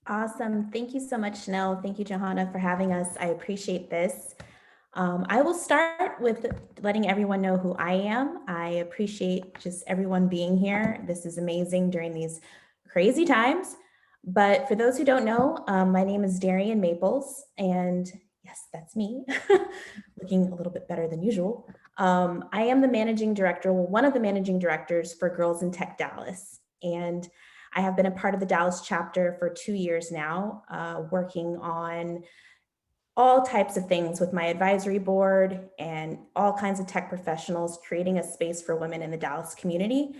Awesome. Thank you so much, Chanel. Thank you, Johanna, for having us. I appreciate this. I will start with letting everyone know who I am. I appreciate just everyone being here. This is amazing during these crazy times. But for those who don't know, my name is Darien Maples, and yes, that's me, looking a little bit better than usual. I am the managing director, well, one of the managing directors for Girls in Tech Dallas. And I have been a part of the Dallas chapter for 2 years now, working on all types of things with my advisory board and all kinds of tech professionals, creating a space for women in the Dallas community.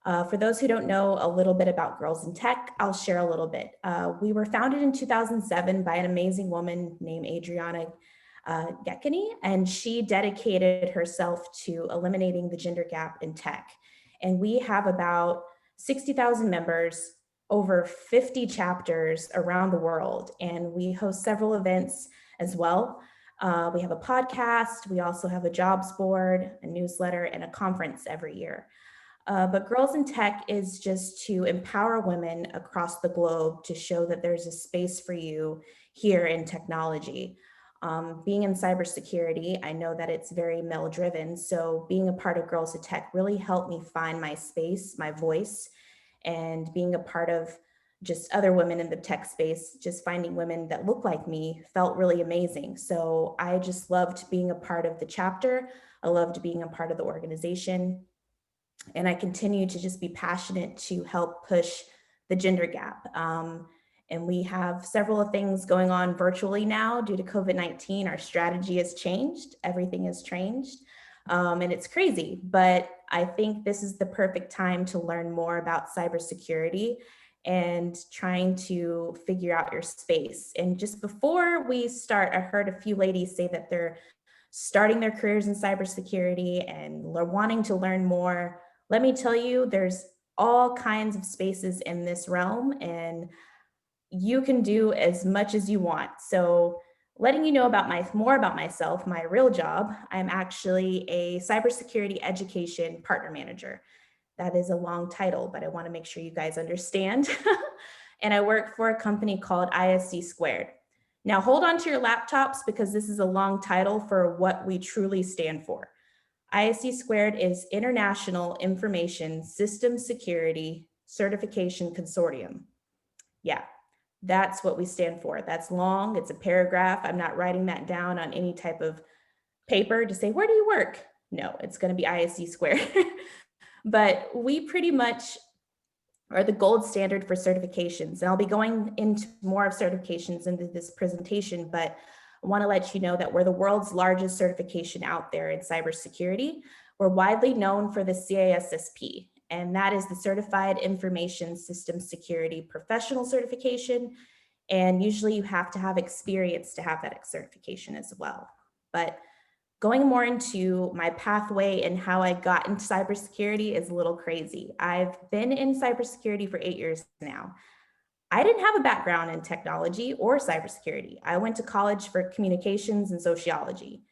For those who don't know a little bit about Girls in Tech, I'll share a little bit. We were founded in 2007 by an amazing woman named Adriana Gekany, and she dedicated herself to eliminating the gender gap in tech. And we have about 60,000 members, over 50 chapters around the world, and we host several events as well. We have a podcast, we also have a jobs board, a newsletter, and a conference every year. But Girls in Tech is just to empower women across the globe to show that there's a space for you here in technology. Being in cybersecurity, I know that it's very male driven. So being a part of Girls in Tech really helped me find my space, my voice, and being a part of just other women in the tech space, just finding women that look like me felt really amazing. So I just loved being a part of the chapter. I loved being a part of the organization. And I continue to just be passionate to help push the gender gap. And we have several things going on virtually now due to COVID-19. Our strategy has changed, everything has changed. And it's crazy, but I think this is the perfect time to learn more about cybersecurity and trying to figure out your space. And just before we start, I heard a few ladies say that they're starting their careers in cybersecurity and wanting to learn more. Let me tell you, there's all kinds of spaces in this realm, and you can do as much as you want. So letting you know about more about myself, my real job, I'm actually a cybersecurity education partner manager. That is a long title, but I want to make sure you guys understand. And I work for a company called ISC Squared. Now hold on to your laptops because this is a long title for what we truly stand for. ISC Squared is International Information System Security Certification Consortium. Yeah, that's what we stand for. That's long, it's a paragraph. I'm not writing that down on any type of paper to say, where do you work? No, it's going to be ISC Squared. But we pretty much are the gold standard for certifications. And I'll be going into more of certifications into this presentation, but I want to let you know that we're the world's largest certification out there in cybersecurity. We're widely known for the CISSP, and that is the Certified Information System Security Professional Certification. And usually you have to have experience to have that certification as well. But going more into my pathway and how I got into cybersecurity is a little crazy. I've been in cybersecurity for 8 years now. I didn't have a background in technology or cybersecurity. I went to college for communications and sociology.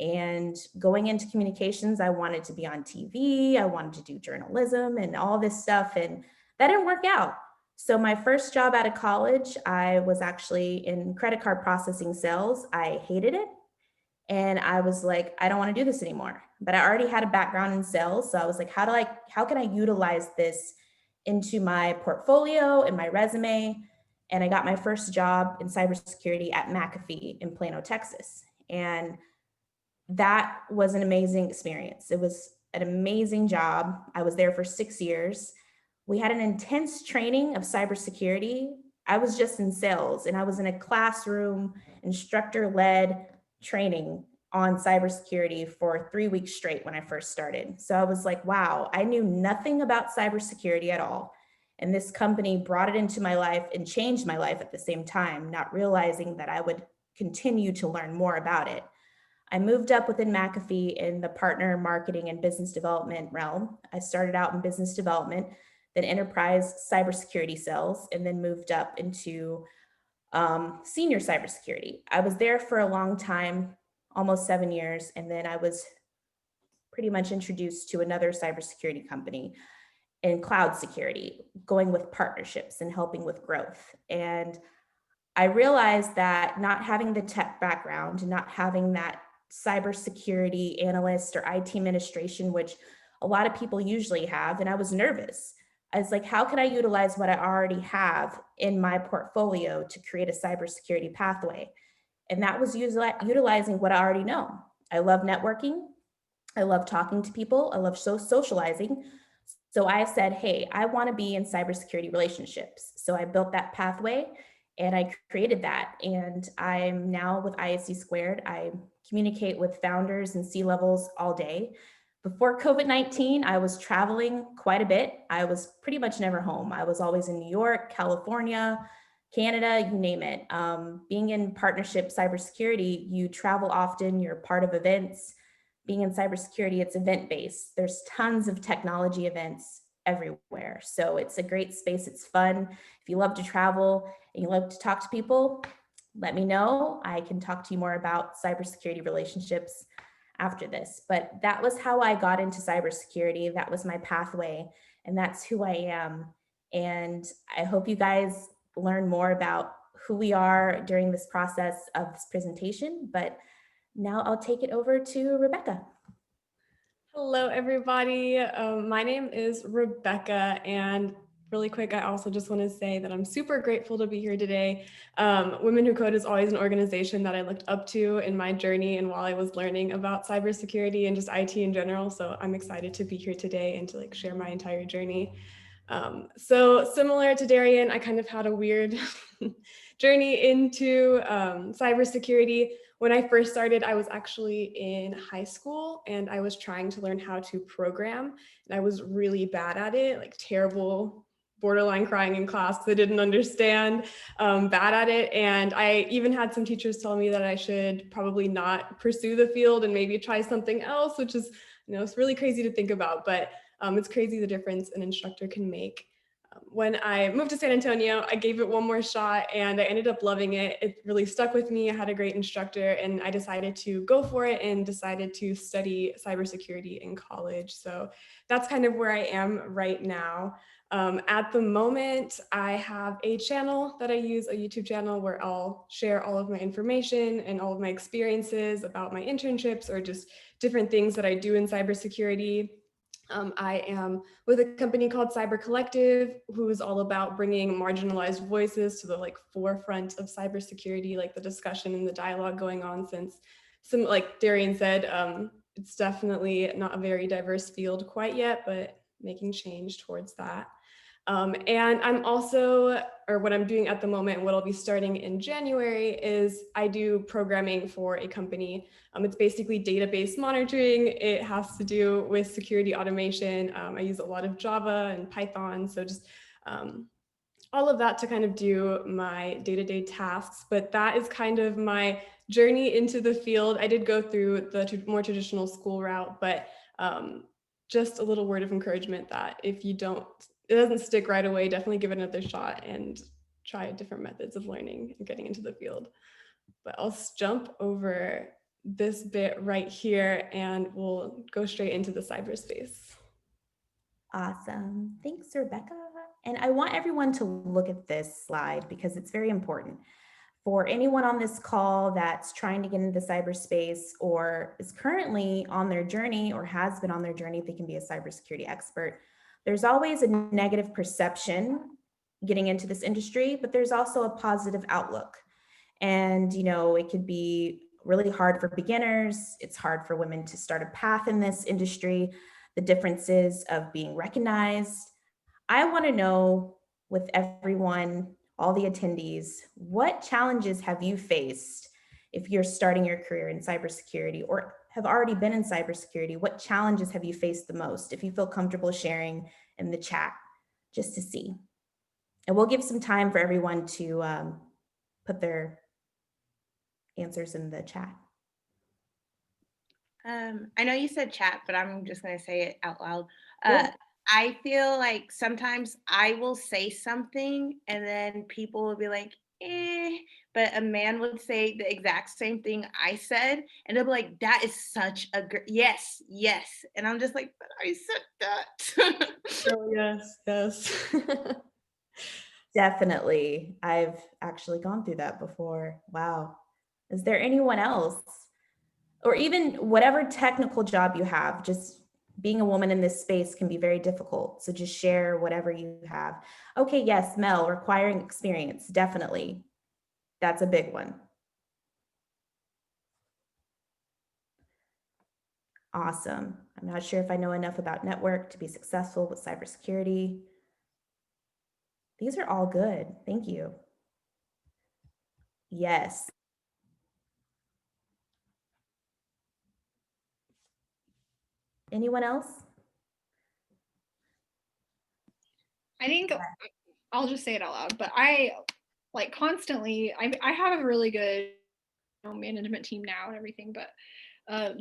And going into communications, I wanted to be on TV, I wanted to do journalism and all this stuff, and that didn't work out. So my first job out of college, I was actually in credit card processing sales. I hated it. And I was like, I don't want to do this anymore. But I already had a background in sales. So I was like, how can I utilize this into my portfolio and my resume? And I got my first job in cybersecurity at McAfee in Plano, Texas. And that was an amazing experience. It was an amazing job. I was there for 6 years. We had an intense training of cybersecurity. I was just in sales and I was in a classroom, instructor-led training on cybersecurity for 3 weeks straight when I first started. So I was like, wow, I knew nothing about cybersecurity at all. And this company brought it into my life and changed my life at the same time, not realizing that I would continue to learn more about it. I moved up within McAfee in the partner marketing and business development realm. I started out in business development, then enterprise cybersecurity sales, and then moved up into senior cybersecurity. I was there for a long time, almost 7 years, and then I was pretty much introduced to another cybersecurity company. in cloud security, going with partnerships and helping with growth. And I realized that not having the tech background, not having that cybersecurity analyst or IT administration, which a lot of people usually have, and I was nervous. I was like, how can I utilize what I already have in my portfolio to create a cybersecurity pathway? And that was utilizing what I already know. I love networking. I love talking to people. I love socializing. So I said, hey, I want to be in cybersecurity relationships. So I built that pathway and I created that. And I'm now with ISC Squared. I communicate with founders and C levels all day. Before COVID-19, I was traveling quite a bit. I was pretty much never home. I was always in New York, California, Canada, you name it. Being in partnership cybersecurity, you travel often, you're part of events. Being in cybersecurity, it's event based. There's tons of technology events everywhere. So it's a great space. It's fun. If you love to travel and you love to talk to people, let me know. I can talk to you more about cybersecurity relationships after this. But that was how I got into cybersecurity. That was my pathway, and that's who I am. And I hope you guys learn more about who we are during this process of this presentation. But now I'll take it over to Rebecca. Hello, everybody. My name is Rebecca, and really quick, I also just want to say that I'm super grateful to be here today. Women Who Code is always an organization that I looked up to in my journey and while I was learning about cybersecurity and just IT in general. So I'm excited to be here today and to share my entire journey. So similar to Darien, I kind of had a weird journey into cybersecurity. When I first started, I was actually in high school and I was trying to learn how to program, and I was really bad at it, terrible, borderline crying in class because I didn't understand, bad at it. And I even had some teachers tell me that I should probably not pursue the field and maybe try something else, which is, it's really crazy to think about, but it's crazy the difference an instructor can make. When I moved to San Antonio, I gave it one more shot and I ended up loving it. It really stuck with me. I had a great instructor and I decided to go for it and decided to study cybersecurity in college. So that's kind of where I am right now. At the moment, I have a channel that I use, a YouTube channel where I'll share all of my information and all of my experiences about my internships or just different things that I do in cybersecurity. I am with a company called Cyber Collective, who is all about bringing marginalized voices to the forefront of cybersecurity, the discussion and the dialogue going on, since like Darien said, it's definitely not a very diverse field quite yet, but making change towards that. And I'm also, or what I'm doing at the moment, and what I'll be starting in January, is I do programming for a company. It's basically database monitoring. It has to do with security automation. I use a lot of Java and Python. So just all of that to kind of do my day-to-day tasks. But that is kind of my journey into the field. I did go through the more traditional school route, but just a little word of encouragement that if it doesn't stick right away, definitely give it another shot and try different methods of learning and getting into the field. But I'll jump over this bit right here and we'll go straight into the cyberspace. Awesome. Thanks, Rebecca. And I want everyone to look at this slide because it's very important. For anyone on this call that's trying to get into cyberspace or is currently on their journey or has been on their journey, they can be a cybersecurity expert. There's always a negative perception getting into this industry, but there's also a positive outlook. And, it could be really hard for beginners. It's hard for women to start a path in this industry. The differences of being recognized. I want to know with everyone, all the attendees, what challenges have you faced if you're starting your career in cybersecurity or have already been in cybersecurity? What challenges have you faced the most? If you feel comfortable sharing in the chat, just to see. And we'll give some time for everyone to put their answers in the chat. I know you said chat, but I'm just going to say it out loud. Yeah. I feel like sometimes I will say something and then people will be like, but a man would say the exact same thing I said, and they'll be like, "That is such a great yes, yes," and I'm just like, "But I said that." Oh, yes, yes. Definitely. I've actually gone through that before. Wow. Is there anyone else? Or even whatever technical job you have, just being a woman in this space can be very difficult. So just share whatever you have. Okay, yes, Mel, requiring experience. Definitely. That's a big one. Awesome. I'm not sure if I know enough about network to be successful with cybersecurity. These are all good. Thank you. Yes. Anyone else? I think I'll just say it out loud, but I like constantly, I have a really good management team now and everything, but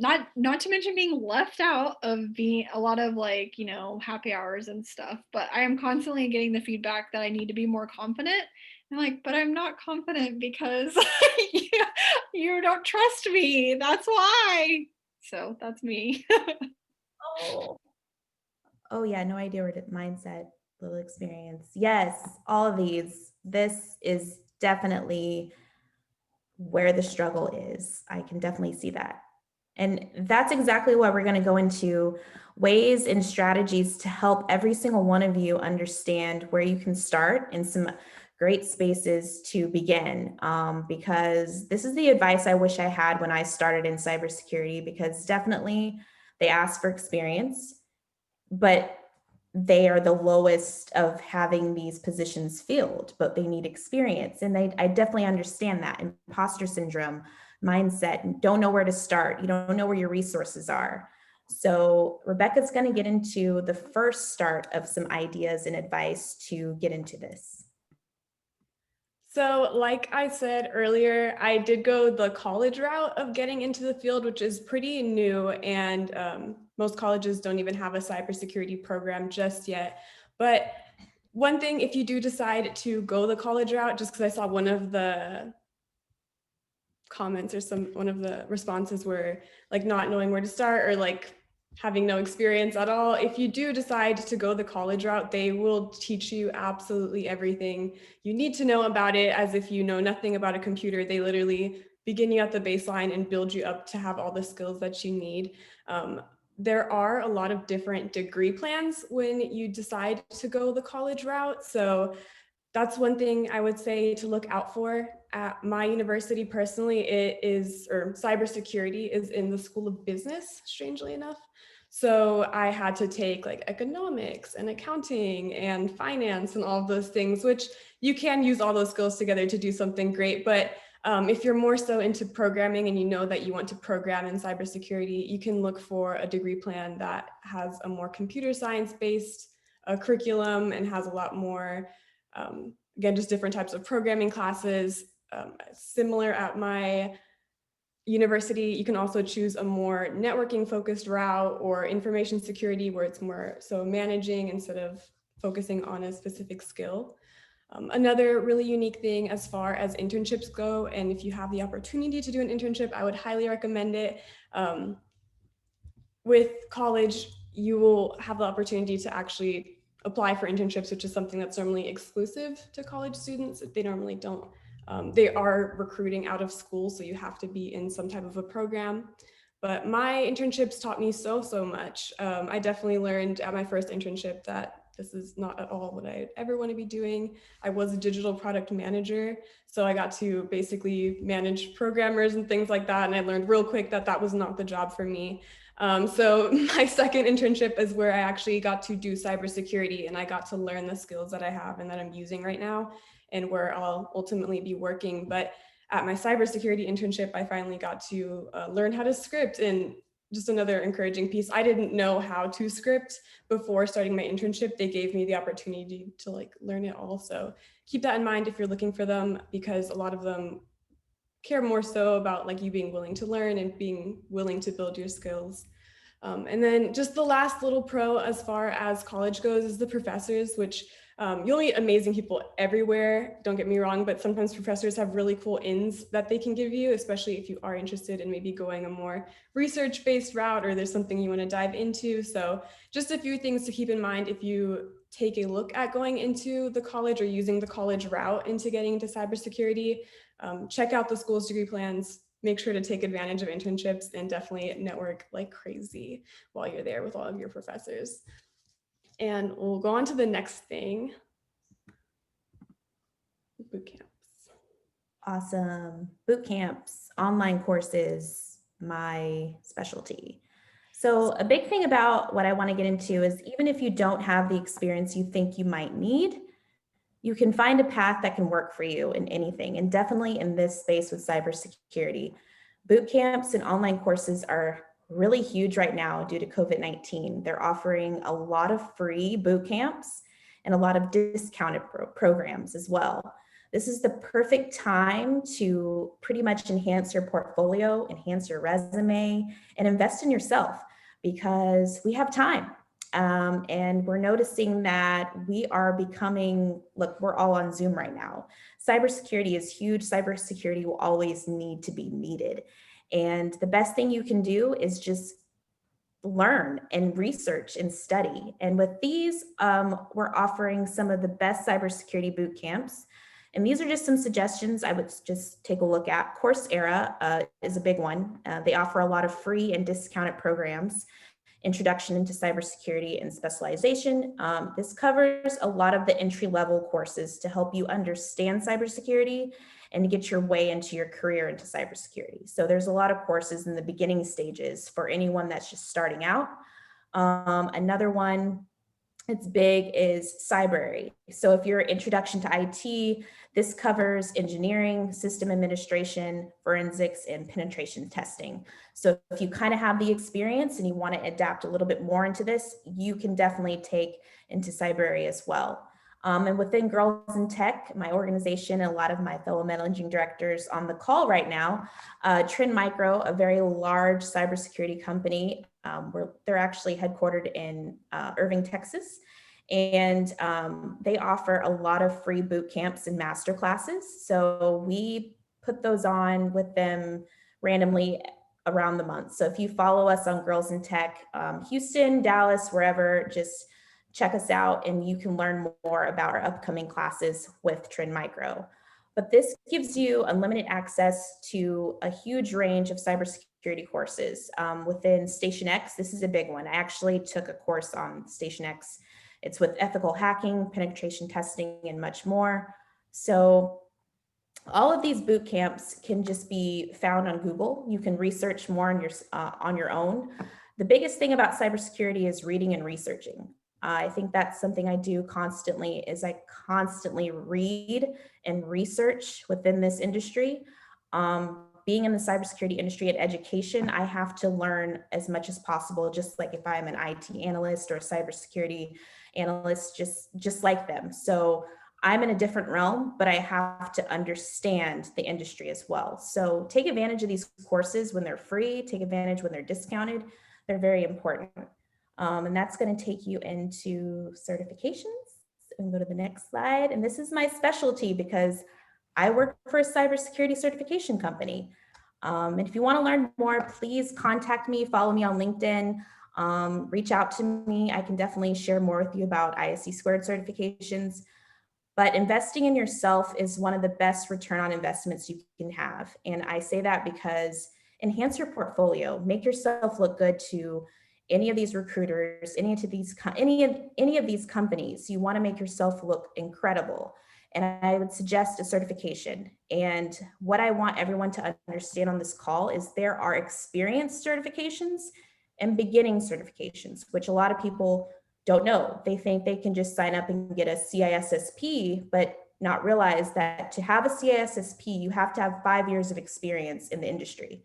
not to mention being left out of being a lot of like, happy hours and stuff, but I am constantly getting the feedback that I need to be more confident. I'm like, but I'm not confident because you don't trust me. That's why. So that's me. Oh. Oh yeah, no idea where to mindset, little experience. Yes, all of these. This is definitely where the struggle is. I can definitely see that. And that's exactly why we're going to go into ways and strategies to help every single one of you understand where you can start and some great spaces to begin. Because this is the advice I wish I had when I started in cybersecurity, because definitely they ask for experience, but they are the lowest of having these positions filled, but they need experience. And I definitely understand that. Imposter syndrome, mindset, don't know where to start. You don't know where your resources are. So Rebecca's going to get into the first start of some ideas and advice to get into this. So like I said earlier, I did go the college route of getting into the field, which is pretty new, and most colleges don't even have a cybersecurity program just yet. But one thing, if you do decide to go the college route, just because I saw one of the comments or one of the responses were like not knowing where to start or like having no experience at all. If you do decide to go the college route, they will teach you absolutely everything you need to know about it, as if you know nothing about a computer. They literally begin you at the baseline and build you up to have all the skills that you need. There are a lot of different degree plans when you decide to go the college route. So that's one thing I would say to look out for. At my university personally, cybersecurity is in the School of Business, strangely enough. So I had to take like economics and accounting and finance and all of those things, which you can use all those skills together to do something great. But if you're more so into programming and you know that you want to program in cybersecurity, you can look for a degree plan that has a more computer science based curriculum and has a lot more again, just different types of programming classes. Similar at my university, you can also choose a more networking focused route or information security, where it's more so managing instead of focusing on a specific skill. Another really unique thing as far as internships go, and if you have the opportunity to do an internship, I would highly recommend it. With college, you will have the opportunity to actually apply for internships, which is something that's normally exclusive to college students. They normally don't. They are recruiting out of school, so you have to be in some type of a program. But my internships taught me so much. I definitely learned at my first internship that this is not at all what I ever want to be doing. I was a digital product manager, so I got to basically manage programmers and things like that. And I learned real quick that that was not the job for me. So my second internship is where I actually got to do cybersecurity, and I got to learn the skills that I have and that I'm using right now and where I'll ultimately be working. But at my cybersecurity internship, I finally got to learn how to script. And just another encouraging piece, I didn't know how to script before starting my internship. They gave me the opportunity to like learn it all. So keep that in mind if you're looking for them, because a lot of them care more so about like you being willing to learn and being willing to build your skills. And then just the last little pro as far as college goes is the professors, which You'll meet amazing people everywhere, don't get me wrong, but sometimes professors have really cool ins that they can give you, especially if you are interested in maybe going a more research-based route or there's something you want to dive into. So just a few things to keep in mind if you take a look at going into the college or using the college route into getting into cybersecurity. Check out the school's degree plans, make sure to take advantage of internships, and definitely network like crazy while you're there with all of your professors. And we'll go on to the next thing, boot camps. Awesome. Boot camps, online courses, my specialty. So a big thing about what I want to get into is even if you don't have the experience you think you might need, you can find a path that can work for you in anything, and definitely in this space with cybersecurity. Boot camps and online courses are really huge right now due to COVID-19. They're offering a lot of free boot camps and a lot of discounted programs as well. This is the perfect time to pretty much enhance your portfolio, enhance your resume, and invest in yourself because we have time. And we're noticing that we are becoming, look, we're all on Zoom right now. Cybersecurity is huge. Cybersecurity will always need to be needed. And the best thing you can do is just learn and research and study. And with these, we're offering some of the best cybersecurity boot camps. And these are just some suggestions I would just take a look at. Coursera is a big one. They offer a lot of free and discounted programs. Introduction into Cybersecurity and Specialization. This covers a lot of the entry-level courses to help you understand cybersecurity and to get your way into your career into cybersecurity. So there's a lot of courses in the beginning stages for anyone that's just starting out. Another one that's big is Cybrary. So if you're introduction to IT, this covers engineering, system administration, forensics, and penetration testing. So if you kind of have the experience and you want to adapt a little bit more into this, you can definitely take into Cybrary as well. And within Girls in Tech, my organization, and a lot of my fellow managing directors on the call right now, Trend Micro, a very large cybersecurity company, they're actually headquartered in Irving, Texas. And they offer a lot of free boot camps and master classes. So we put those on with them randomly around the month. So if you follow us on Girls in Tech, Houston, Dallas, wherever, just check us out and you can learn more about our upcoming classes with Trend Micro. But this gives you unlimited access to a huge range of cybersecurity courses. Within Station X, this is a big one. I actually took a course on Station X. It's with ethical hacking, penetration testing, and much more. So all of these boot camps can just be found on Google. You can research more on your own. The biggest thing about cybersecurity is reading and researching. I think that's something I do constantly is I constantly read and research within this industry. Being in the cybersecurity industry and education, I have to learn as much as possible, just like if I'm an IT analyst or a cybersecurity analyst, just like them. So I'm in a different realm, but I have to understand the industry as well. So take advantage of these courses when they're free, take advantage when they're discounted. They're very important. And that's going to take you into certifications. And go to the next slide. And this is my specialty because I work for a cybersecurity certification company. And if you want to learn more, please contact me, follow me on LinkedIn, reach out to me. I can definitely share more with you about ISC squared certifications. But investing in yourself is one of the best return on investments you can have. And I say that because enhance your portfolio, make yourself look good to any of these recruiters, any of these companies. You want to make yourself look incredible. And I would suggest a certification. And what I want everyone to understand on this call is there are experienced certifications and beginning certifications, which a lot of people don't know. They think they can just sign up and get a CISSP, but not realize that to have a CISSP, you have to have 5 years of experience in the industry.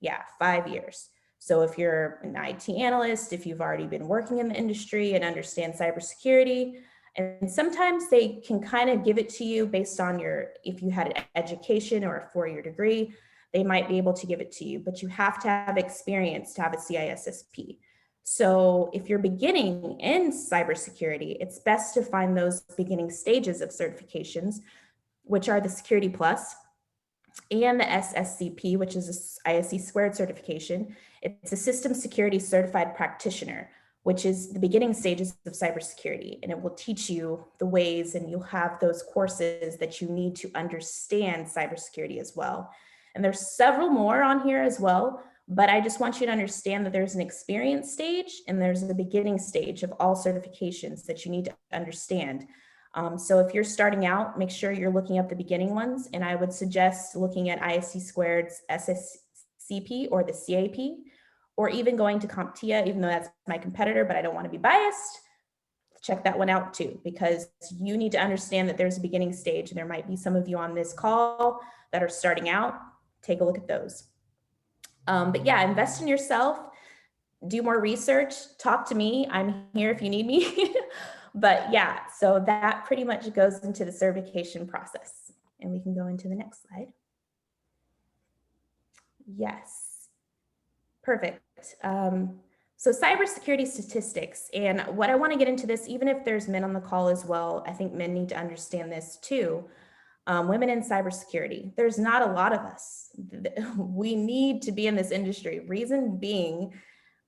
Yeah, 5 years. So if you're an IT analyst, if you've already been working in the industry and understand cybersecurity, and sometimes they can kind of give it to you based on if you had an education or a 4-year degree, they might be able to give it to you, but you have to have experience to have a CISSP. So if you're beginning in cybersecurity, it's best to find those beginning stages of certifications, which are the Security Plus and the SSCP, which is a ISC squared certification. It's a System Security Certified Practitioner, which is the beginning stages of cybersecurity. And it will teach you the ways, and you'll have those courses that you need to understand cybersecurity as well. And there's several more on here as well, but I just want you to understand that there's an experience stage and there's a beginning stage of all certifications that you need to understand. So if you're starting out, make sure you're looking up the beginning ones. And I would suggest looking at ISC Squared's SSCP or the CAP, or even going to CompTIA, even though that's my competitor, but I don't want to be biased. Check that one out too, because you need to understand that there's a beginning stage, and there might be some of you on this call that are starting out. Take a look at those. But yeah, invest in yourself, do more research, talk to me. I'm here if you need me. But yeah, so that pretty much goes into the certification process. And we can go into the next slide. Yes, perfect. So cybersecurity statistics, and what I want to get into this, even if there's men on the call as well, I think men need to understand this too. Women in cybersecurity, there's not a lot of us. We need to be in this industry. Reason being,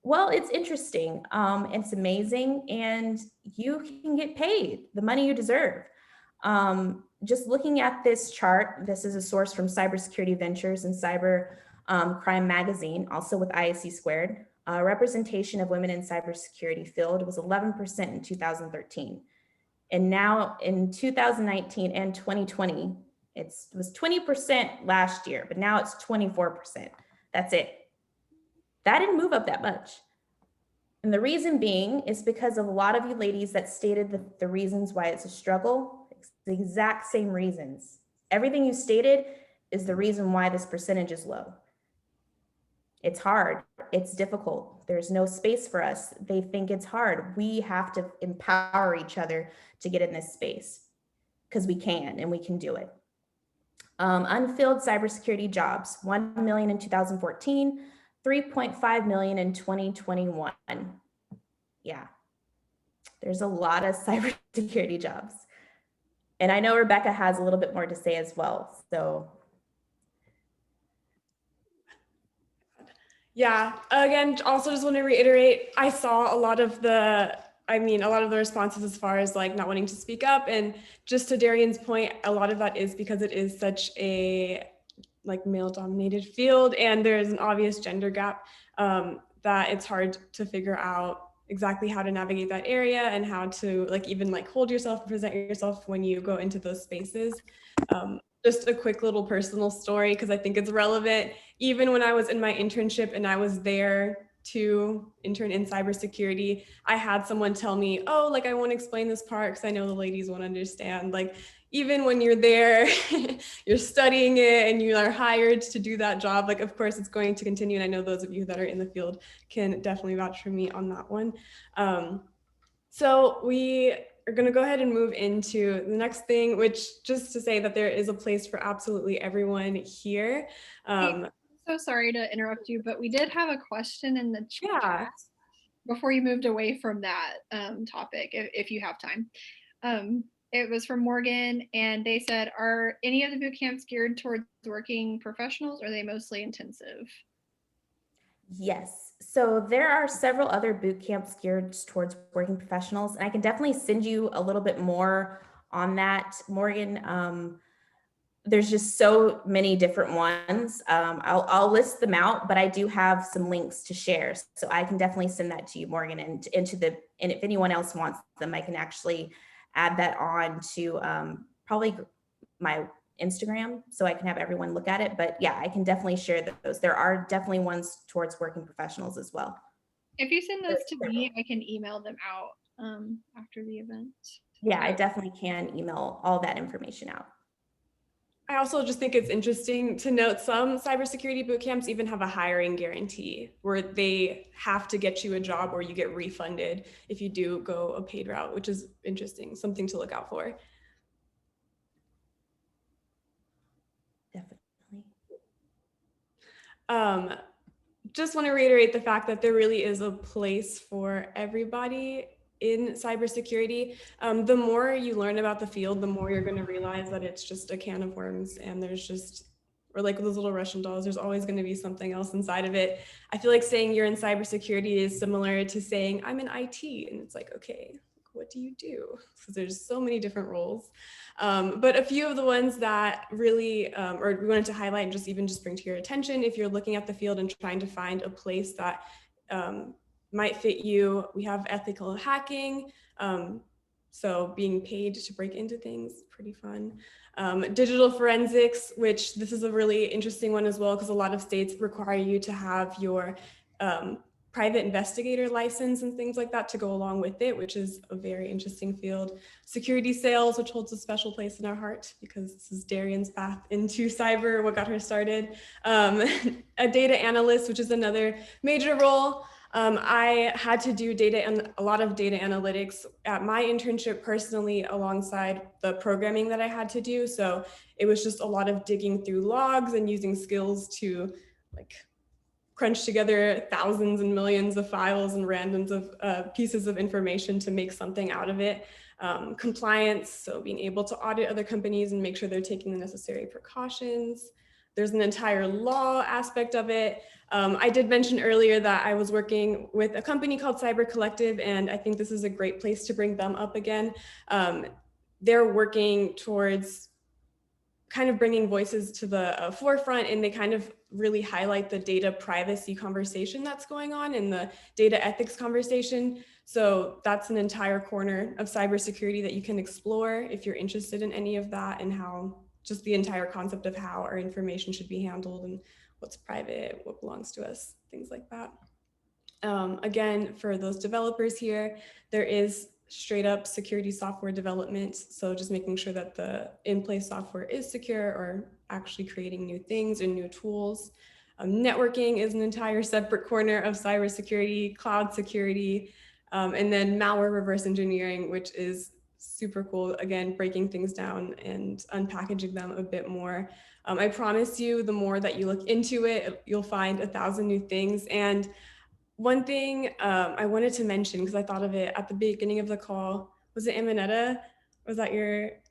well, it's interesting, it's amazing, and you can get paid the money you deserve. Just looking at this chart, this is a source from Cybersecurity Ventures and Cyber Crime Magazine, also with ISC Squared. Representation of women in cybersecurity field was 11% in 2013. And now in 2019 and 2020, it was 20% last year, but now it's 24%. That's it. That didn't move up that much. And the reason being is because of a lot of you ladies that stated the reasons why it's a struggle. It's the exact same reasons. Everything you stated is the reason why this percentage is low. It's hard, it's difficult. There's no space for us. They think it's hard. We have to empower each other to get in this space, because we can, and we can do it. Unfilled cybersecurity jobs, 1 million in 2014, 3.5 million in 2021. Yeah, there's a lot of cybersecurity jobs. And I know Rebecca has a little bit more to say as well, so. Yeah, again, also just want to reiterate, I saw a lot of the responses as far as like not wanting to speak up. And just to Darien's point, a lot of that is because it is such a like male dominated field, and there's an obvious gender gap that it's hard to figure out exactly how to navigate that area and how to like even like hold yourself and present yourself when you go into those spaces. Just a quick little personal story, because I think it's relevant. Even when I was in my internship and I was there to intern in cybersecurity, I had someone tell me, oh, like I won't explain this part because I know the ladies won't understand. Like even when you're there, you're studying it and you are hired to do that job, like of course it's going to continue. And I know those of you that are in the field can definitely vouch for me on that one. So we are going to go ahead and move into the next thing, which just to say that there is a place for absolutely everyone here. So sorry to interrupt you, but we did have a question in the chat Yeah. before you moved away from that topic, if you have time. It was from Morgan, and they said, are any of the boot camps geared towards working professionals, or are they mostly intensive? Yes, so there are several other boot camps geared towards working professionals, and I can definitely send you a little bit more on that, Morgan. There's just so many different ones. I'll list them out, but I do have some links to share, so I can definitely send that to you, Morgan, and if anyone else wants them, I can actually add that on to probably my Instagram, so I can have everyone look at it. But yeah, I can definitely share those. There are definitely ones towards working professionals as well. If you send those to me, I can email them out after the event. Yeah, I definitely can email all that information out. I also just think it's interesting to note some cybersecurity boot camps even have a hiring guarantee where they have to get you a job or you get refunded if you do go a paid route, which is interesting, something to look out for. Definitely. just want to reiterate the fact that there really is a place for everybody in cybersecurity. The more you learn about the field, the more you're going to realize that it's just a can of worms, and there's just, or like those little Russian dolls, there's always going to be something else inside of it. I feel like saying you're in cybersecurity is similar to saying I'm in IT, and it's like, okay, what do you do? Because there's so many different roles. But a few of the ones that really, or we wanted to highlight and just bring to your attention, if you're looking at the field and trying to find a place that might fit you, we have ethical hacking. So being paid to break into things, pretty fun. Digital forensics, which this is a really interesting one as well, because a lot of states require you to have your private investigator license and things like that to go along with it, which is a very interesting field. Security sales, which holds a special place in our heart because this is Darien's path into cyber, what got her started. A data analyst, which is another major role. I had to do a lot of data analytics at my internship personally alongside the programming that I had to do. So it was just a lot of digging through logs and using skills to like crunch together thousands and millions of files and randoms of pieces of information to make something out of it. Compliance, so being able to audit other companies and make sure they're taking the necessary precautions. There's an entire law aspect of it. I did mention earlier that I was working with a company called Cyber Collective, and I think this is a great place to bring them up again. They're working towards kind of bringing voices to the forefront, and they kind of really highlight the data privacy conversation that's going on and the data ethics conversation. So that's an entire corner of cybersecurity that you can explore if you're interested in any of that, and how just the entire concept of how our information should be handled and what's private, what belongs to us, things like that. Again, for those developers here, there is straight up security software development. So just making sure that the in-place software is secure, or actually creating new things and new tools. Networking is an entire separate corner of cybersecurity, cloud security, and then malware reverse engineering, which is super cool. Again, breaking things down and unpackaging them a bit more. I promise you, the more that you look into it, you'll find 1,000 new things. And one thing I wanted to mention, because I thought of it at the beginning of the call, was it Anita? Was that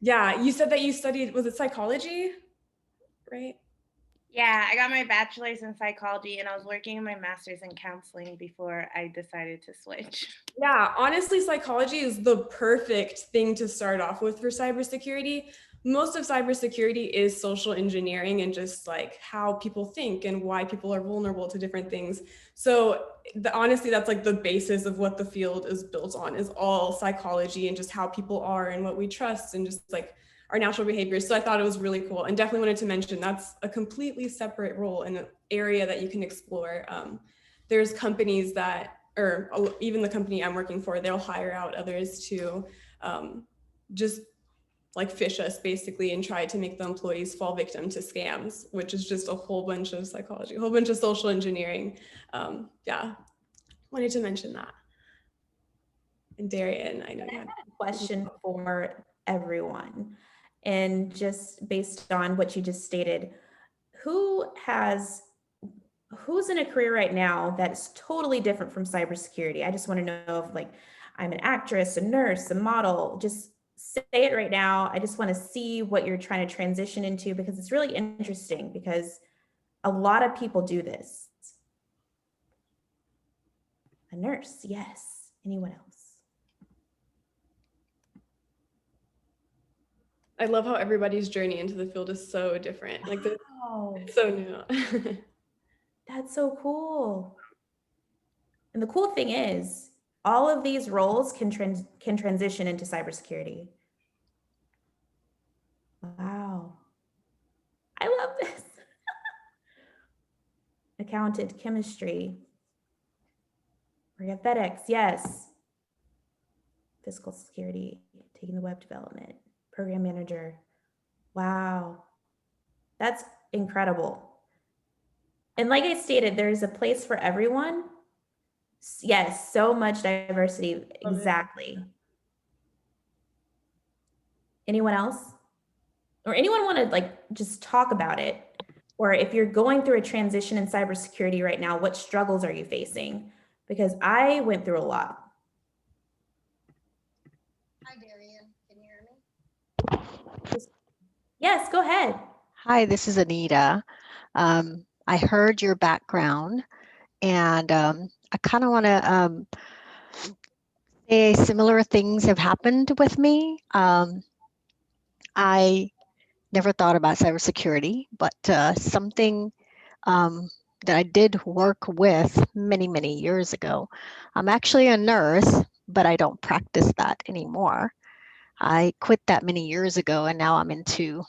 yeah, you said that you studied, was it psychology, right? Yeah, I got my bachelor's in psychology, and I was working in my master's in counseling before I decided to switch. Yeah, honestly, psychology is the perfect thing to start off with for cybersecurity. Most of cybersecurity is social engineering and just like how people think and why people are vulnerable to different things. So honestly, that's like the basis of what the field is built on, is all psychology and just how people are and what we trust and just like our natural behaviors. So I thought it was really cool, and definitely wanted to mention that's a completely separate role in an area that you can explore. There's companies that, or even the company I'm working for, they'll hire out others to just like fish us basically and try to make the employees fall victim to scams, which is just a whole bunch of psychology, a whole bunch of social engineering. Yeah, wanted to mention that. And Darien, I know you had a question for everyone. And just based on what you just stated, who's in a career right now that's totally different from cybersecurity? I just want to know if, like, I'm an actress, a nurse, a model. Just say it right now. I just want to see what you're trying to transition into, because it's really interesting, because a lot of people do this. A nurse, yes. Anyone else? I love how everybody's journey into the field is so different. Like, it's so new. That's so cool. And the cool thing is, all of these roles can transition into cybersecurity. Wow. I love this. Accountant, chemistry. We have FedEx, yes. Fiscal security, taking the web development, program manager. Wow. That's incredible. And like I stated, there's a place for everyone. Yes, so much diversity. Exactly. Anyone else? Or anyone want to like just talk about it? Or if you're going through a transition in cybersecurity right now, what struggles are you facing? Because I went through a lot. Hi, Darien. Can you hear me? Yes, go ahead. Hi, this is Anita. I heard your background, and I kind of want to say similar things have happened with me. I never thought about cybersecurity, but something that I did work with many, many years ago. I'm actually a nurse, but I don't practice that anymore. I quit that many years ago, and now I'm into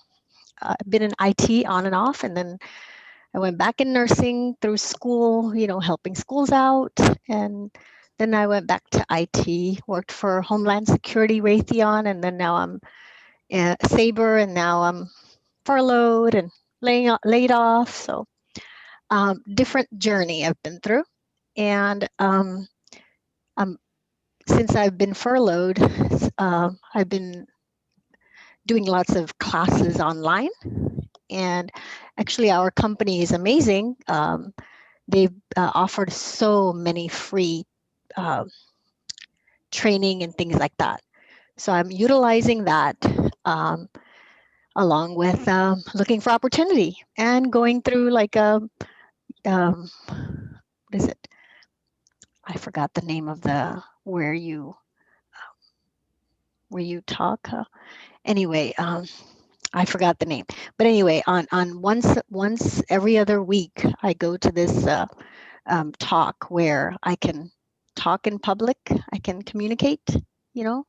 I've been in IT on and off, and then I went back in nursing through school, you know, helping schools out. And then I went back to IT, worked for Homeland Security, Raytheon, and then now I'm Sabre, and now I'm furloughed and laid off. So different journey I've been through. And since I've been furloughed, I've been doing lots of classes online. And actually, our company is amazing. They've offered so many free training and things like that. So I'm utilizing that along with looking for opportunity and going through like what is it? I forgot the name of the where you talk. Anyway, I forgot the name. But anyway, on once every other week, I go to this talk where I can talk in public, I can communicate, you know,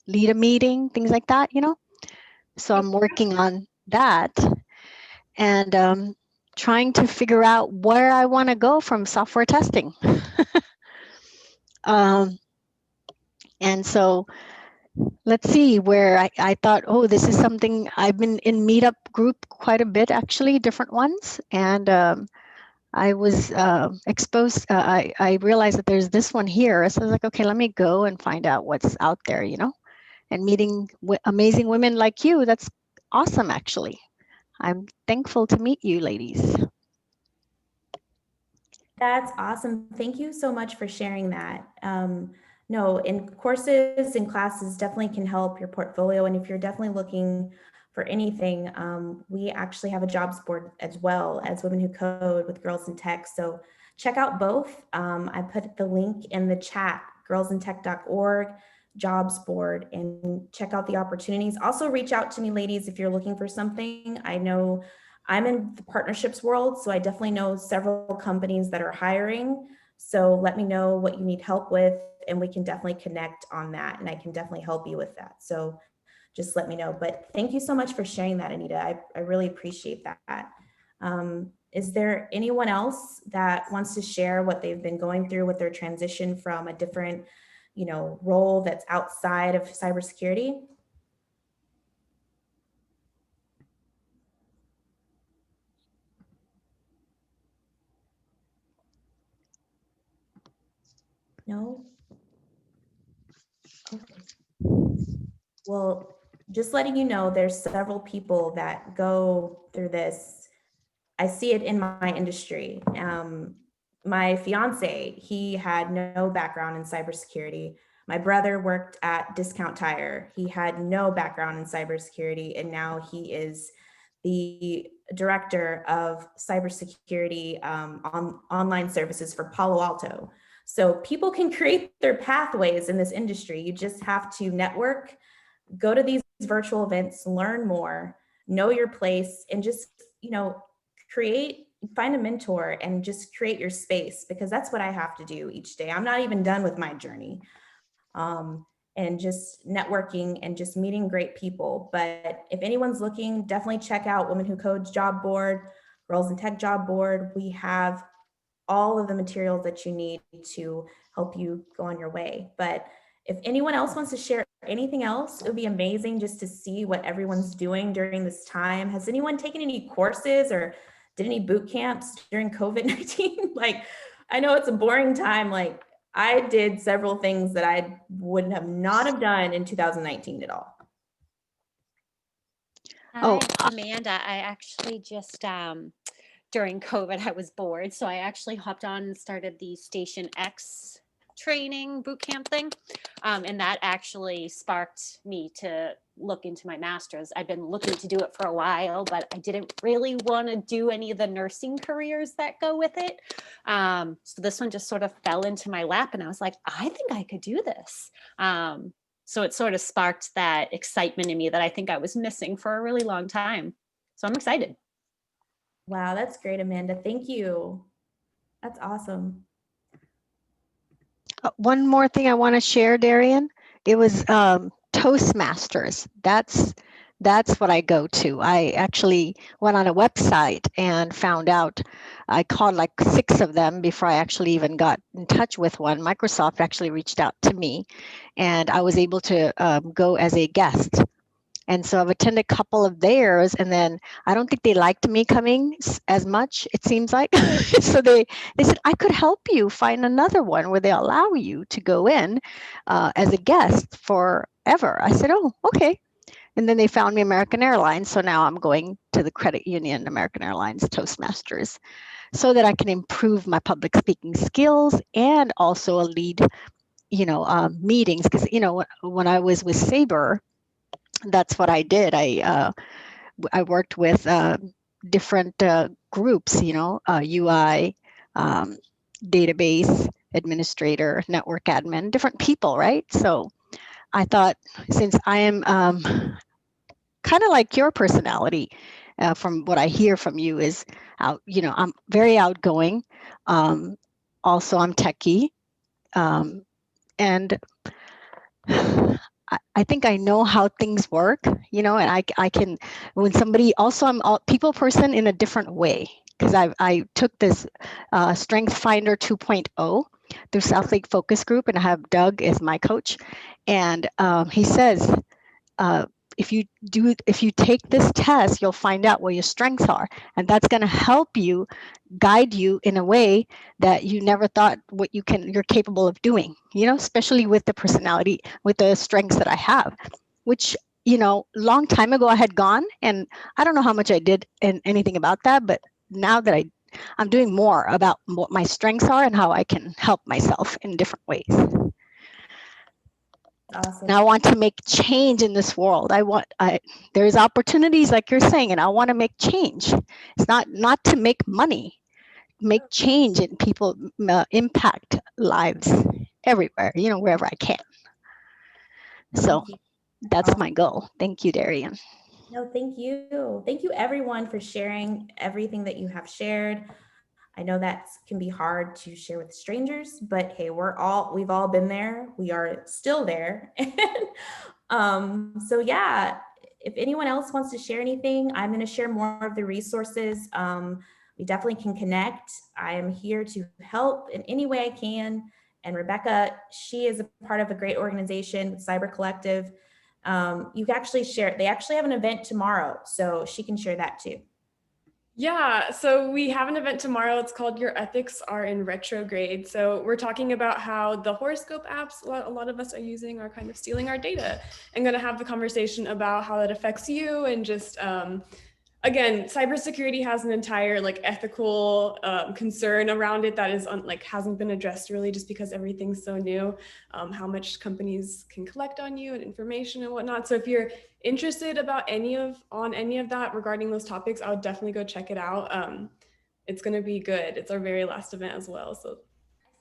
lead a meeting, things like that, you know. So I'm working on that and trying to figure out where I want to go from software testing. And so let's see where I thought, oh, this is something I've been in meetup group quite a bit, actually, different ones. And I was exposed, I realized that there's this one here. So I was like, okay, let me go and find out what's out there, you know, and meeting amazing women like you. That's awesome, actually. I'm thankful to meet you, ladies. That's awesome. Thank you so much for sharing that. No, and courses and classes definitely can help your portfolio. And if you're definitely looking for anything, we actually have a jobs board as well as Women Who Code with Girls in Tech. So check out both. I put the link in the chat, girlsintech.org jobs board, and check out the opportunities. Also reach out to me, ladies, if you're looking for something. I know I'm in the partnerships world, so I definitely know several companies that are hiring. So let me know what you need help with, and we can definitely connect on that, and I can definitely help you with that. So just let me know. But thank you so much for sharing that, Anita. I really appreciate that. Is there anyone else that wants to share what they've been going through with their transition from a different, you know, role that's outside of cybersecurity? No? Okay. Well, just letting you know, there's several people that go through this. I see it in my industry. My fiance, he had no background in cybersecurity. My brother worked at Discount Tire. He had no background in cybersecurity, and now he is the director of cybersecurity on online services for Palo Alto. So people can create their pathways in this industry. You just have to network, go to these virtual events, learn more, know your place, and just, you know, find a mentor and just create your space, because that's what I have to do each day. I'm not even done with my journey. And just networking and just meeting great people. But if anyone's looking, definitely check out Women Who Code's job board, Girls in Tech job board. We have all of the materials that you need to help you go on your way. But if anyone else wants to share anything else, it would be amazing just to see what everyone's doing during this time. Has anyone taken any courses or did any boot camps during COVID-19? Like, I know it's a boring time. Like, I did several things that I would have not have done in 2019 at all. Oh, Hi, Amanda. I actually just during COVID, I was bored. So I actually hopped on and started the Station X training bootcamp thing. And that actually sparked me to look into my master's. I've been looking to do it for a while, but I didn't really want to do any of the nursing careers that go with it. So this one just sort of fell into my lap and I was like, I think I could do this. So it sort of sparked that excitement in me that I think I was missing for a really long time. So I'm excited. Wow, that's great, Amanda. Thank you. That's awesome. One more thing I want to share, Darien. It was Toastmasters. That's what I go to. I actually went on a website and found out I called like 6 of them before I actually even got in touch with one. Microsoft actually reached out to me and I was able to go as a guest. And so I've attended a couple of theirs, and then I don't think they liked me coming as much, it seems like. So they said, I could help you find another one where they allow you to go in as a guest forever. I said, oh, okay. And then they found me American Airlines. So now I'm going to the credit union, American Airlines Toastmasters, so that I can improve my public speaking skills and also lead, meetings. Because, when I was with Sabre, that's what I did. I worked with different groups, UI, database administrator, network admin, different people, right? So I thought, since I am kind of like your personality, from what I hear from you is I'm very outgoing. Also, I'm techie, and I think I know how things work, and I can, when somebody, also I'm a people person in a different way, because I took this Strength Finder 2.0 through South Lake Focus Group, and I have Doug as my coach, and he says, if you take this test, you'll find out where your strengths are, and that's going to help you guide you in a way that you never thought you're capable of doing, especially with the personality, with the strengths that I have, which, long time ago I had gone, and I don't know how much I did and anything about that, but now that I'm doing more about what my strengths are and how I can help myself in different ways. Awesome. And I want to make change in this world. There's opportunities like you're saying, and I want to make change. It's not to make money, make change in people, impact lives everywhere, wherever I can. So that's my goal. Thank you, Darien. No, thank you. Thank you everyone for sharing everything that you have shared. I know that can be hard to share with strangers, but hey, we've all been there. We are still there. So yeah, if anyone else wants to share anything, I'm going to share more of the resources. We definitely can connect. I am here to help in any way I can. And Rebecca, she is a part of a great organization, Cyber Collective. You can actually share, they actually have an event tomorrow, so she can share that too. Yeah, so we have an event tomorrow. It's called Your Ethics Are in Retrograde. So we're talking about how the horoscope apps a lot of us are using are kind of stealing our data, and going to have the conversation about how that affects you, and just again, cybersecurity has an entire ethical concern around it that is hasn't been addressed really, just because everything's so new, how much companies can collect on you and information and whatnot. So if you're interested about any of that regarding those topics, I would definitely go check it out. It's going to be good. It's our very last event as well. So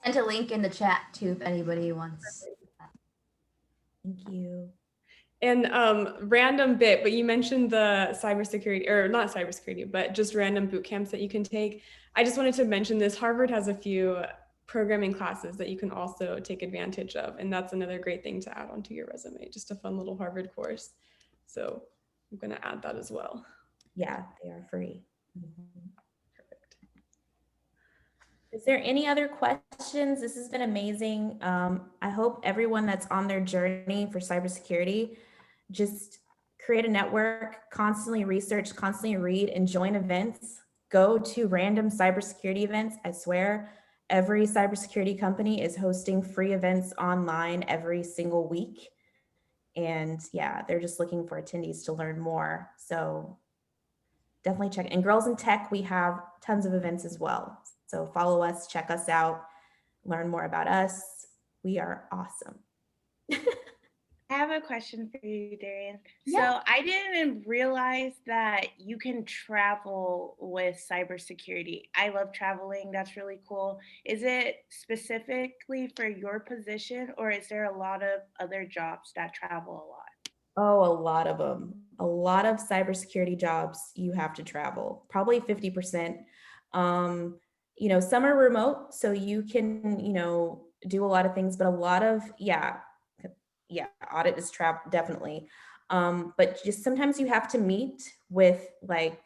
I sent a link in the chat too if anybody wants. Thank you. And random bit, but you mentioned the cybersecurity, or not cybersecurity, but just random boot camps that you can take. I just wanted to mention this. Harvard has a few programming classes that you can also take advantage of. And that's another great thing to add onto your resume, just a fun little Harvard course. So I'm going to add that as well. Yeah, they are free. Perfect. Is there any other questions? This has been amazing. I hope everyone that's on their journey for cybersecurity just create a network, constantly research, constantly read, and join events. Go to random cybersecurity events. I swear, every cybersecurity company is hosting free events online every single week. And yeah, they're just looking for attendees to learn more. So definitely check. And Girls in Tech, we have tons of events as well. So follow us, check us out, learn more about us. We are awesome. I have a question for you, Darien. Yeah. So I didn't realize that you can travel with cybersecurity. I love traveling. That's really cool. Is it specifically for your position, or is there a lot of other jobs that travel a lot? Oh, a lot of them. A lot of cybersecurity jobs, you have to travel, probably 50%. Some are remote, so you can, do a lot of things, but a lot of, audit is definitely. But just sometimes you have to meet with like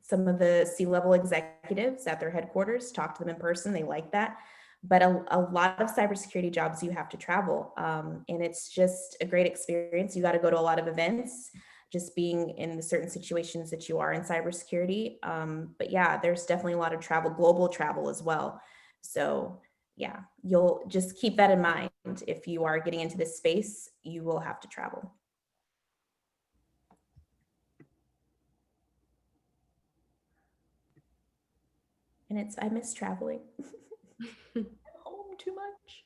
some of the C-level executives at their headquarters, talk to them in person. They like that. But a lot of cybersecurity jobs, you have to travel. And it's just a great experience. You got to go to a lot of events, just being in the certain situations that you are in cybersecurity. But yeah, there's definitely a lot of travel, global travel as well. So yeah, you'll just keep that in mind. If you are getting into this space, you will have to travel. And I miss traveling. I'm home too much.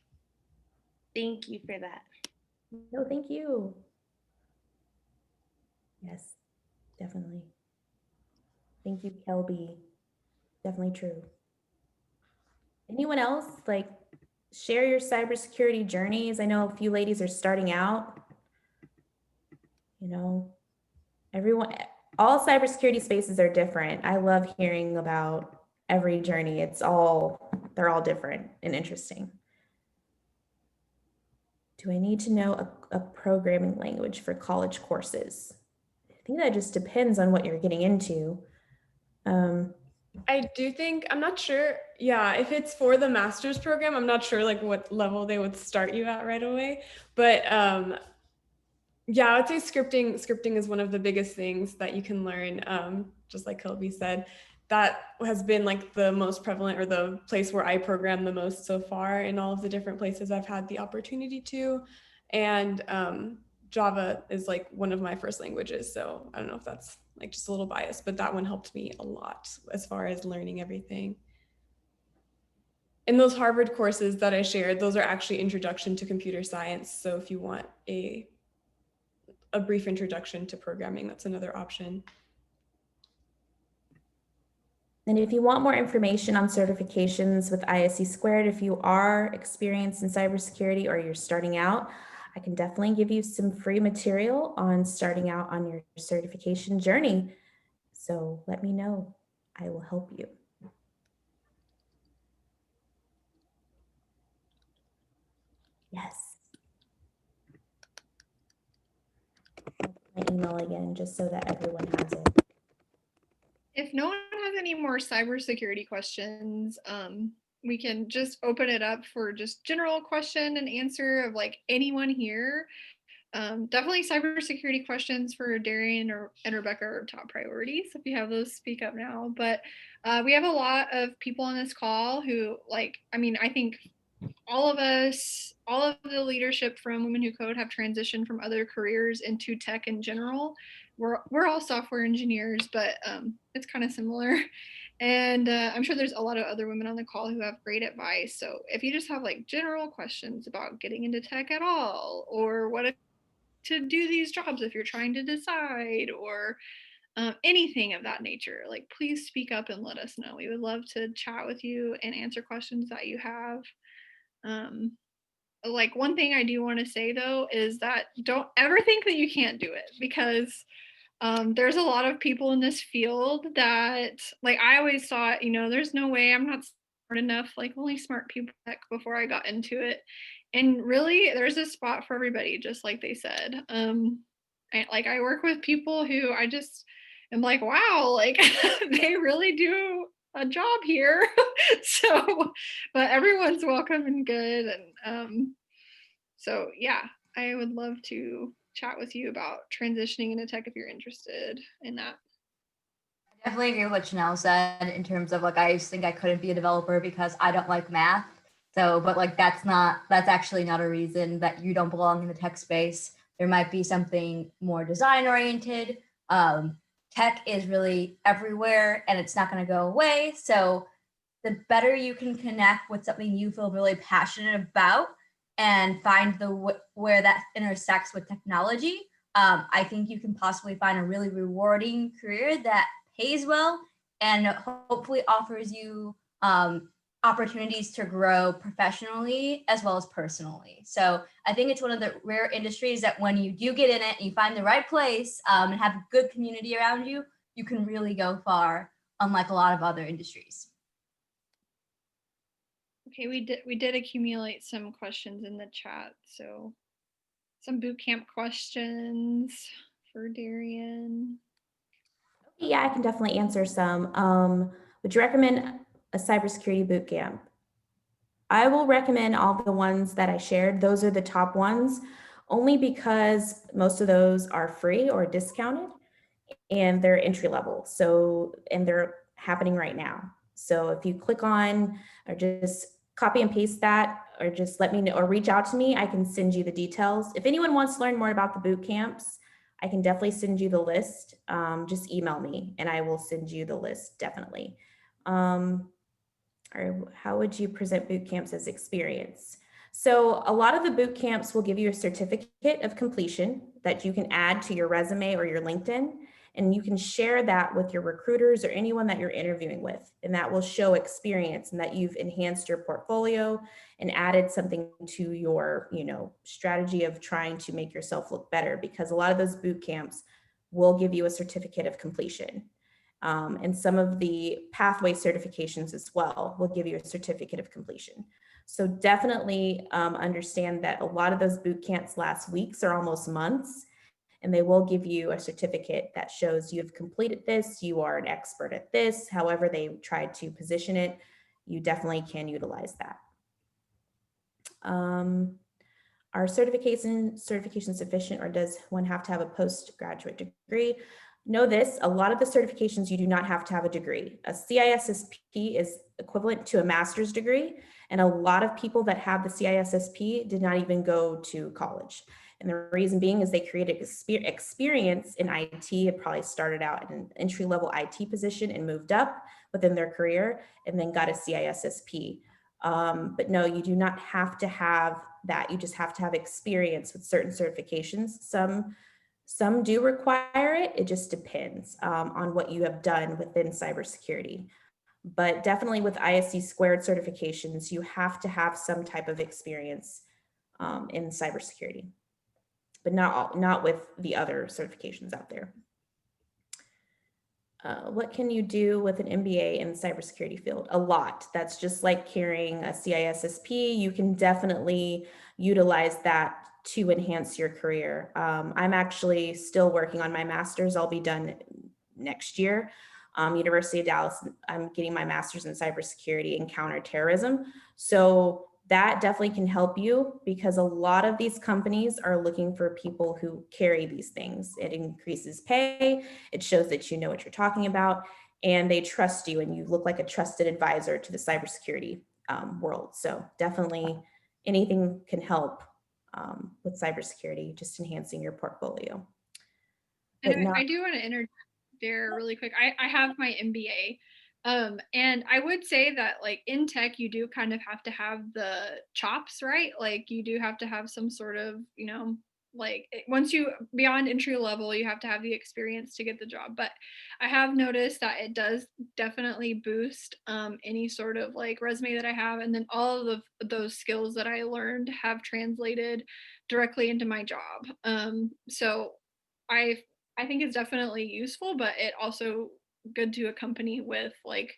Thank you for that. No, thank you. Yes, definitely. Thank you, Kelby. Definitely true. Anyone else like share your cybersecurity journeys? I know a few ladies are starting out. Everyone, all cybersecurity spaces are different. I love hearing about every journey. They're all different and interesting. Do I need to know a programming language for college courses? I think that just depends on what you're getting into. I do think, I'm not sure. Yeah, if it's for the master's program, I'm not sure like what level they would start you at right away. But yeah, I would say scripting is one of the biggest things that you can learn. Just like Kelby said, that has been like the most prevalent, or the place where I program the most so far in all of the different places I've had the opportunity to. And Java is like one of my first languages. So I don't know if that's like just a little biased, but that one helped me a lot as far as learning everything. And those Harvard courses that I shared, those are actually introduction to computer science. So if you want a brief introduction to programming, that's another option. And if you want more information on certifications with ISC Squared, if you are experienced in cybersecurity or you're starting out, I can definitely give you some free material on starting out on your certification journey. So let me know. I will help you. Yes. My email again, just so that everyone has it. If no one has any more cybersecurity questions, we can just open it up for just general question and answer of like anyone here. Definitely cybersecurity questions for Darien and Rebecca are top priorities. If you have those, speak up now. But we have a lot of people on this call who I think all of us, all of the leadership from Women Who Code have transitioned from other careers into tech in general. We're all software engineers, but it's kind of similar. And I'm sure there's a lot of other women on the call who have great advice. So if you just have like general questions about getting into tech at all, or what to do these jobs if you're trying to decide, or anything of that nature, like please speak up and let us know. We would love to chat with you and answer questions that you have. Like one thing I do want to say though is that don't ever think that you can't do it, because there's a lot of people in this field that like I always thought, there's no way, I'm not smart enough, like only smart people before I got into it. And really there's a spot for everybody, just like they said. I work with people who I just am like, wow, like they really do a job here. So, but everyone's welcome and good. And so yeah, I would love to chat with you about transitioning into tech if you're interested in that. I definitely agree with what Chanel said in terms of like, I used to think I couldn't be a developer because I don't like math. So, but like, that's actually not a reason that you don't belong in the tech space. There might be something more design oriented, tech is really everywhere and it's not going to go away. So the better you can connect with something you feel really passionate about and find where that intersects with technology, I think you can possibly find a really rewarding career that pays well and hopefully offers you opportunities to grow professionally as well as personally. So I think it's one of the rare industries that when you do get in it and you find the right place and have a good community around you, you can really go far, unlike a lot of other industries. Okay, we did accumulate some questions in the chat. So some boot camp questions for Darien. Yeah, I can definitely answer some. Would you recommend a cybersecurity boot camp? I will recommend all the ones that I shared. Those are the top ones, only because most of those are free or discounted and they're entry level. So, and they're happening right now. So if you click on or just copy and paste that, or just let me know or reach out to me, I can send you the details. If anyone wants to learn more about the boot camps, I can definitely send you the list. Just email me and I will send you the list, definitely. Or how would you present boot camps as experience? So a lot of the boot camps will give you a certificate of completion that you can add to your resume or your LinkedIn, and you can share that with your recruiters or anyone that you're interviewing with. And that will show experience and that you've enhanced your portfolio and added something to your, strategy of trying to make yourself look better, because a lot of those boot camps will give you a certificate of completion. And some of the pathway certifications as well will give you a certificate of completion. So definitely understand that a lot of those boot camps last weeks or almost months, and they will give you a certificate that shows you have completed this, you are an expert at this, however they tried to position it, you definitely can utilize that. Are certification sufficient, or does one have to have a postgraduate degree? Know this, a lot of the certifications you do not have to have a degree. A CISSP is equivalent to a master's degree, and a lot of people that have the CISSP did not even go to college. And the reason being is they created experience in IT. It probably started out in an entry-level IT position and moved up within their career and then got a CISSP. But no, you do not have to have that. You just have to have experience with certain certifications. Some do require it. It just depends on what you have done within cybersecurity. But definitely with ISC squared certifications, you have to have some type of experience in cybersecurity, but not with the other certifications out there. What can you do with an MBA in the cybersecurity field? A lot. That's just like carrying a CISSP. You can definitely utilize that to enhance your career. I'm actually still working on my master's. I'll be done next year. University of Dallas, I'm getting my master's in cybersecurity and counterterrorism. So that definitely can help you, because a lot of these companies are looking for people who carry these things. It increases pay, it shows that you know what you're talking about, and they trust you, and you look like a trusted advisor to the cybersecurity world. So definitely anything can help with cybersecurity, just enhancing your portfolio. I do want to interject there really quick. I have my MBA. And I would say that like in tech, you do kind of have to have the chops, right? Like you do have to have some sort of, like once you beyond entry level, you have to have the experience to get the job. But I have noticed that it does definitely boost any sort of like resume that I have. And then all of those skills that I learned have translated directly into my job. So I think it's definitely useful, but it also good to accompany with like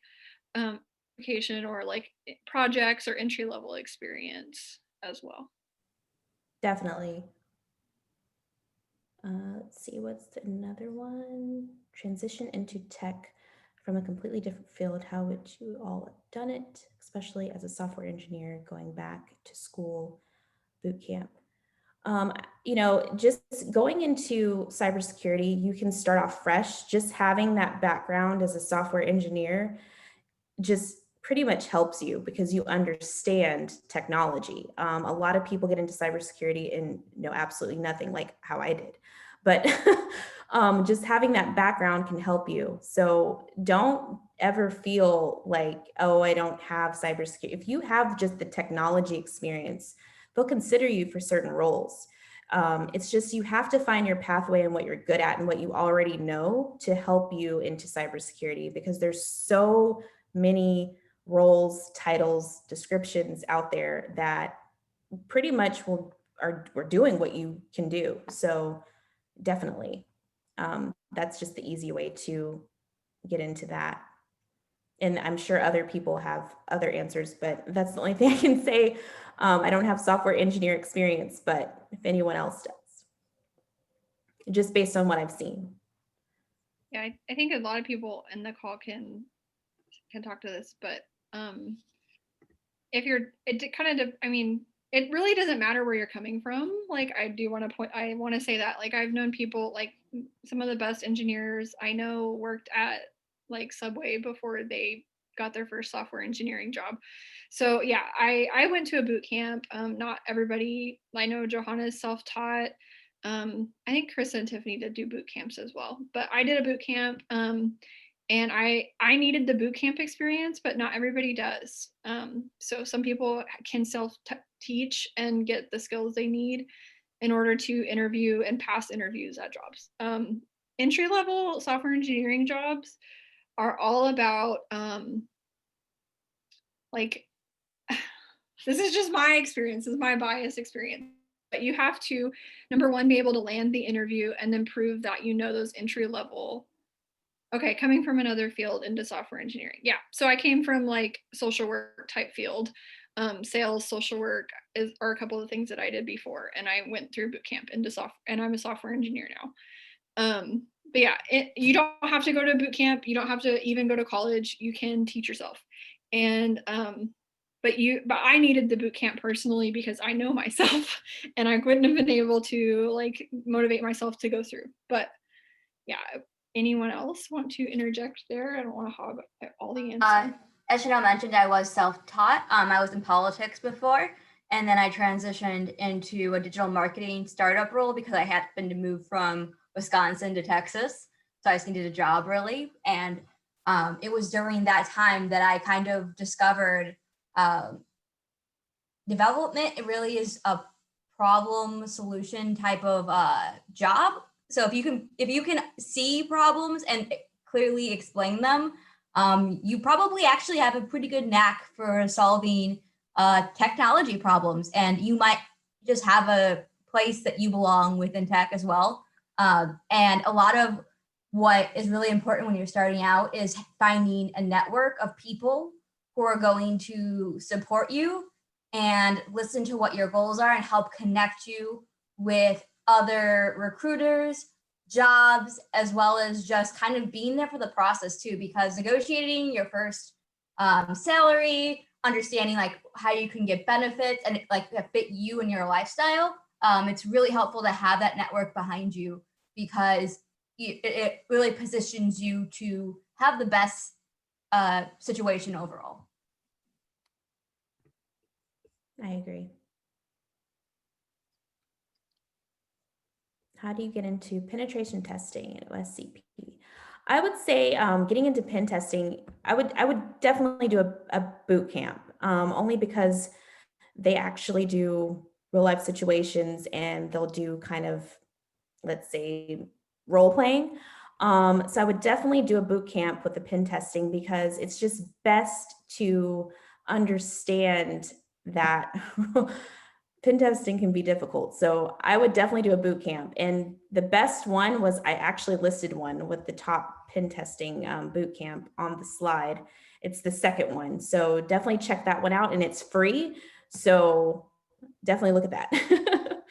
education or like projects or entry level experience as well. Definitely. Let's see, what's another one? Transition into tech from a completely different field. How would you all have done it, especially as a software engineer going back to school, boot camp? Just going into cybersecurity, you can start off fresh. Just having that background as a software engineer just pretty much helps you because you understand technology. A lot of people get into cybersecurity and know absolutely nothing, like how I did. But Just having that background can help you. So don't ever feel like, oh, I don't have cybersecurity. If you have just the technology experience, they'll consider you for certain roles. It's just you have to find your pathway and what you're good at and what you already know to help you into cybersecurity, because there's so many roles, titles, descriptions out there that pretty much we're doing what you can do. So definitely, that's just the easy way to get into that. And I'm sure other people have other answers, but that's the only thing I can say. I don't have software engineer experience, but if anyone else does, just based on what I've seen. Yeah, I think a lot of people in the call can talk to this, but if you're, I mean, it really doesn't matter where you're coming from. Like, I want to say that, like, I've known people, like some of the best engineers I know worked at like Subway before they got their first software engineering job. So yeah, I went to a boot camp. Not everybody, I know Johanna's self-taught. I think Chris and Tiffany did do boot camps as well, but I did a boot camp. And I needed the boot camp experience, but not everybody does. So some people can self-teach and get the skills they need in order to interview and pass interviews at jobs. Entry-level software engineering jobs are all about like, this is just my experience, this is my biased experience. But you have to, number one, be able to land the interview and then prove that you know those entry-level. Okay, coming from another field into software engineering. Yeah, so I came from like social work type field. Sales, social work are a couple of things that I did before, and I went through boot camp into software, and I'm a software engineer now. But yeah, you don't have to go to boot camp. You don't have to even go to college. You can teach yourself. And but I needed the boot camp personally because I know myself, and I wouldn't have been able to like motivate myself to go through. But yeah. Anyone else want to interject there? I don't want to hog all the answers. As Chanel mentioned, I was self-taught. I was in politics before, and then I transitioned into a digital marketing startup role because I happened to move from Wisconsin to Texas. So I just needed a job really. And it was during that time that I kind of discovered development. It really is a problem solution type of job. So if you can see problems and clearly explain them, you probably actually have a pretty good knack for solving technology problems, and you might just have a place that you belong within tech as well. And a lot of what is really important when you're starting out is finding a network of people who are going to support you and listen to what your goals are and help connect you with other recruiters, jobs, as well as just kind of being there for the process too, because negotiating your first salary, understanding like how you can get benefits and like that fit you and your lifestyle, it's really helpful to have that network behind you, because it really positions you to have the best situation overall. I agree. How do you get into penetration testing at OSCP? I would say getting into pen testing, I would definitely do a boot camp, only because they actually do real life situations and they'll do kind of, let's say, role playing. So I would definitely do a boot camp with the pen testing, because it's just best to understand that pen testing can be difficult. So I would definitely do a boot camp. And the best one was, I actually listed one with the top pen testing boot camp on the slide. It's the second one. So definitely check that one out, and it's free. So definitely look at that.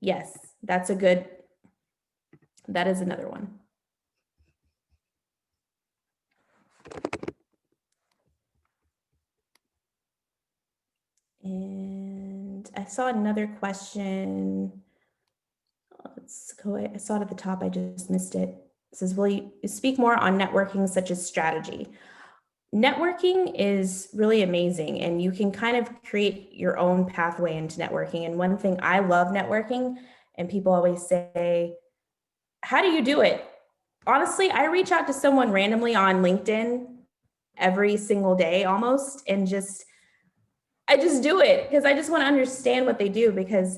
Yes, that is another one. And I saw another question. Let's go. I saw it at the top. I just missed it. It says, will you speak more on networking such as strategy? Networking is really amazing, and you can kind of create your own pathway into networking. And one thing I love networking, and people always say, how do you do it? Honestly, I reach out to someone randomly on LinkedIn every single day almost, and I just do it because I just want to understand what they do,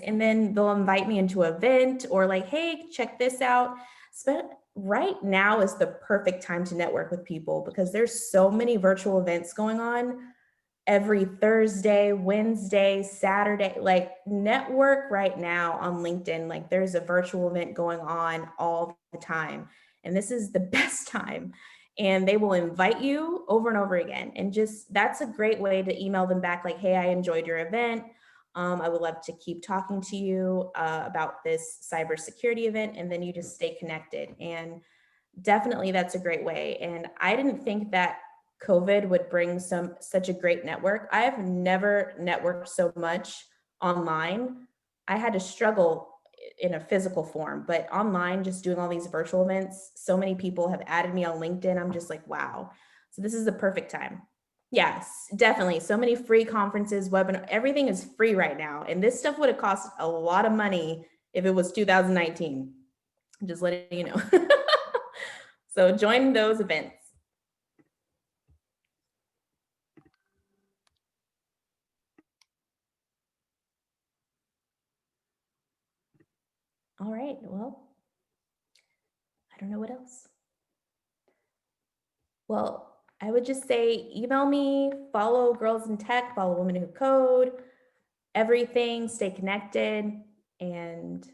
and then they'll invite me into an event or like, hey, check this out. Right now is the perfect time to network with people because there's so many virtual events going on every Thursday, Wednesday, Saturday. Like, network right now on LinkedIn. Like, there's a virtual event going on all the time. And this is the best time. And they will invite you over and over again. And that's a great way to email them back like, hey, I enjoyed your event. I would love to keep talking to you about this cybersecurity event. And then you just stay connected. And definitely that's a great way. And I didn't think that COVID would bring such a great network. I have never networked so much online. I had to struggle in a physical form, but online, just doing all these virtual events, so many people have added me on LinkedIn. I'm just like, wow. So this is the perfect time. Yes, definitely. So many free conferences, webinar, everything is free right now. And this stuff would have cost a lot of money if it was 2019. Just letting you know. So join those events. All right, well, I don't know what else. Well, I would just say email me, follow Girls in Tech, follow Women Who Code, everything, stay connected, and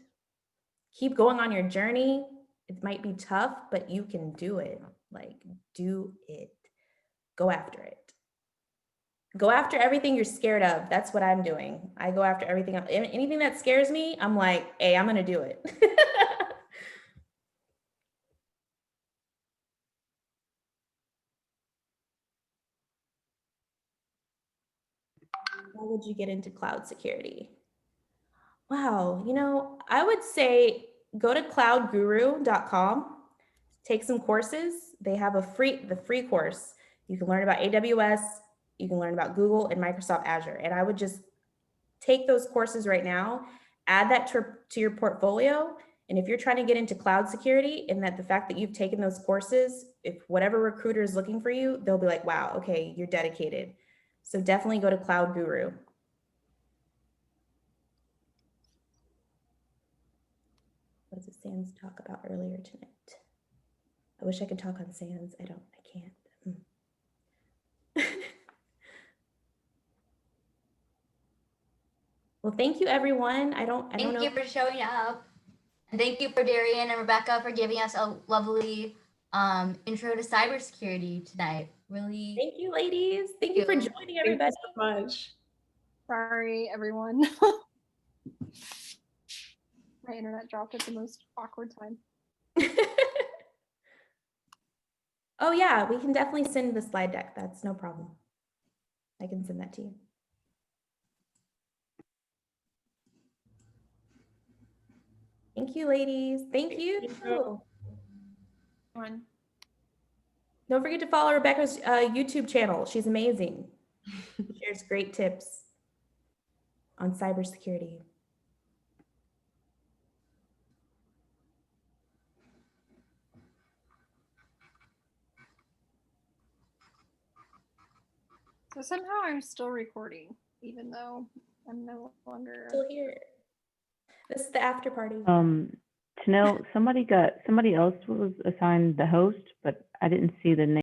keep going on your journey. It might be tough, but you can do it. Like, do it. Go after it. Go after everything you're scared of. That's what I'm doing. I go after everything. Anything that scares me, I'm like, hey, I'm gonna do it. How would you get into cloud security? Wow, I would say go to cloudguru.com, take some courses. They have the free course. You can learn about AWS, you can learn about Google and Microsoft Azure. And I would just take those courses right now, add that to your portfolio. And if you're trying to get into cloud security, and that the fact that you've taken those courses, if whatever recruiter is looking for you, they'll be like, wow, okay, you're dedicated. So definitely go to Cloud Guru. What did Sans talk about earlier tonight? I wish I could talk on Sans. I can't. Well, thank you, everyone. I don't know. Thank you for showing up. And thank you for Darien and Rebecca for giving us a lovely intro to cybersecurity tonight. Really. Thank you, ladies. Thank you for joining, everybody. Thank you so much. Sorry, everyone. My internet dropped at the most awkward time. Oh yeah, we can definitely send the slide deck. That's no problem. I can send that to you. Thank you, ladies. Thank you. Don't forget to follow Rebecca's YouTube channel. She's amazing. She shares great tips on cybersecurity. So somehow I'm still recording, even though I'm no longer Still here. This is the after party. To know somebody else was assigned the host, but I didn't see the name.